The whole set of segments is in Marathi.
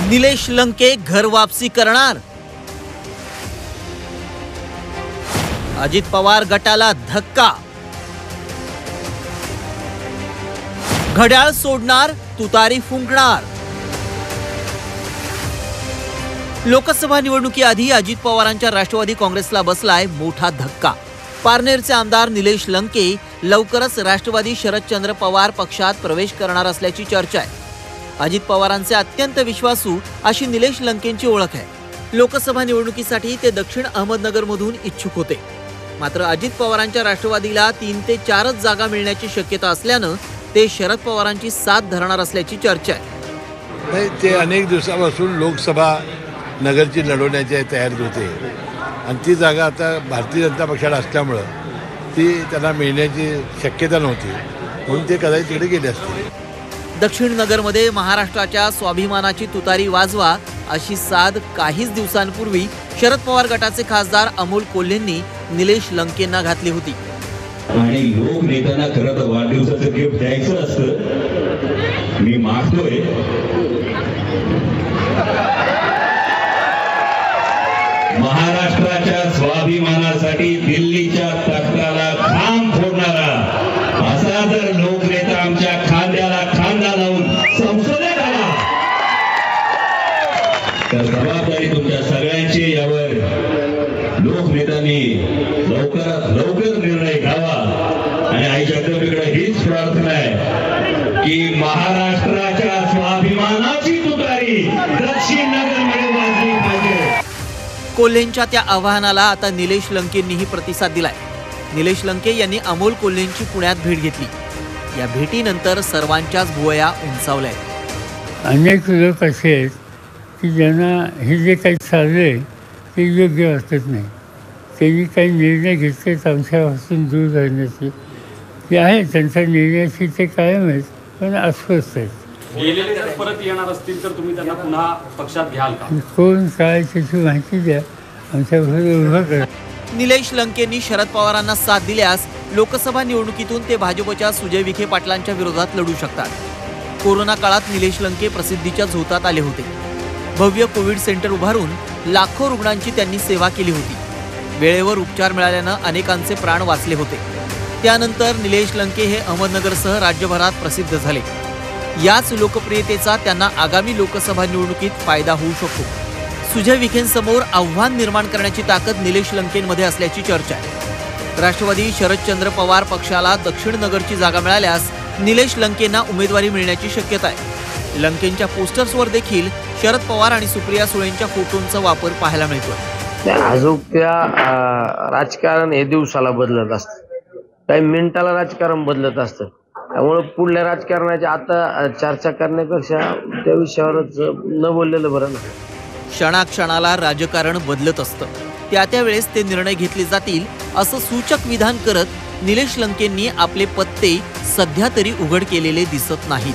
निलेश लंके घर वापसी करणार? अजित पवार गटाला धक्का. घड्याळ सोडणार, तुतारी फुंकणार. लोकसभा निवडणुकीआधी अजित पवारांच्या राष्ट्रवादी काँग्रेसला बसलाय मोठा धक्का. पारनेरचे आमदार निलेश लंके लवकरच राष्ट्रवादी शरदचंद्र पवार पक्षात प्रवेश करणार असल्याची चर्चा आहे. अजित पवारांचे अत्यंत विश्वासू अशी निलेश लंकेंची ओळख आहे. लोकसभा निवडणुकीसाठी ते दक्षिण अहमदनगरमधून इच्छुक होते. मात्र अजित पवारांच्या राष्ट्रवादीला 3 ते 4च जागा मिळण्याची शक्यता असल्यानं ते शरद पवारांची साथ धरणार असल्याची चर्चा आहे. ते अनेक दिवसापासून लोकसभा नगरची लढवण्याची तयारीत होते आणि ती जागा आता भारतीय जनता पक्षाला असल्यामुळं ती त्यांना मिळण्याची शक्यता नव्हती, म्हणून ते कदाचित तिकडे गेले असते. दक्षिण नगरमध्ये महाराष्ट्राच्या स्वाभिमानाची तुतारी वाजवा अशी साध काहीच दिवसांपूर्वी शरद पवार गटाचे खासदार अमोल कोल्हेंनी निलेश लंकेंना घातली होती. आणि लोक नेत्यांना खरं तर वाढदिवसाचं गिफ्ट द्यायचं असतं. मी मागतोय महाराष्ट्राच्या स्वाभिमानासाठी दिल्लीच्या तख्ताला खांब फोडणारा असा जर लोकनेता आमच्या खांद्याला खांदा लावून संसदेत आला तर जबाबदारी तुमच्या सगळ्यांची. यावर लोकनेत्यांनी लवकरात लवकर निर्णय घ्यावा आणि आई जगदंबेकडे हीच प्रार्थना आहे की महाराष्ट्राच्या स्वाभिमानाची तुतारी दक्षिण नगरमध्ये वाजली पाहिजे. कोल्हेंच्या त्या आवाहनाला आता निलेश लंकेंनीही प्रतिसाद दिलाय. निलेश लंके यांनी अमोल कोल्हेंची पुण्यात भेट घेतली. या भेटीनंतर सर्वांच्याच भुवया उंचावल्या. अनेक लोक असे आहेत की ज्यांना हे जे काही चाललंय ते योग्य वाटत नाही. त्यांनी काही निर्णय घेतले आमच्यापासून दूर राहण्याचे ते आहे. त्यांच्या निर्णयाची ते कायम आहेत, पण अस्वस्थ आहेत. गेलेले जर परत येणार असतील तर तुम्ही त्यांना पुन्हा पक्षात घ्याल का? कोण काय त्याची माहिती द्या, आमच्याबरोबर उभं करा. निलेश लंकेंनी शरद पवारांना साथ दिल्यास लोकसभा निवडणुकीतून ते भाजपच्या सुजय विखे पाटलांच्या विरोधात लढू शकतात. कोरोना काळात निलेश लंके प्रसिद्धीच्या झोतात आले होते. भव्य कोविड सेंटर उभारून लाखो रुग्णांची त्यांनी सेवा केली होती. वेळेवर उपचार मिळाल्यानं अनेकांचे प्राण वाचले होते. त्यानंतर निलेश लंके हे अहमदनगरसह राज्यभरात प्रसिद्ध झाले. याच लोकप्रियतेचा त्यांना आगामी लोकसभा निवडणुकीत फायदा होऊ शकतो. सुजय विखेंसमोर आव्हान निर्माण करण्याची ताकद निलेश लंकेंमध्ये असल्याची चर्चा आहे. राष्ट्रवादी शरदचंद्र पवार पक्षाला दक्षिण नगरची जागा मिळाल्यास निलेश लंकेंना उमेदवारी मिळण्याची शक्यता आहे. लंकेंच्या पोस्टर्सवर देखील शरद पवार आणि सुप्रिया सुळेंच्या फोटोंचा वापर पाहायला मिळतोय. अजून राजकारण हे दिवसाला बदलत असतं, काही मिनिटाला राजकारण बदलत असतं. त्यामुळे पुढल्या राजकारणाची आता चर्चा करण्यापेक्षा त्या विषयावरच न बोललेलं बरं ना. क्षणाक्षणाला राजकारण बदलत असतं. त्या वेळेस ते निर्णय घेतले जातील असं सूचक विधान करत निलेश लंकेंनी आपले पत्ते सध्या तरी उघड केलेले दिसत नाहीत.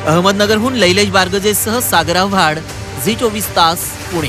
अहमदनगरहून लैलेश बारगजेसह सागर आव्हाड, झी 24 तास, पुणे.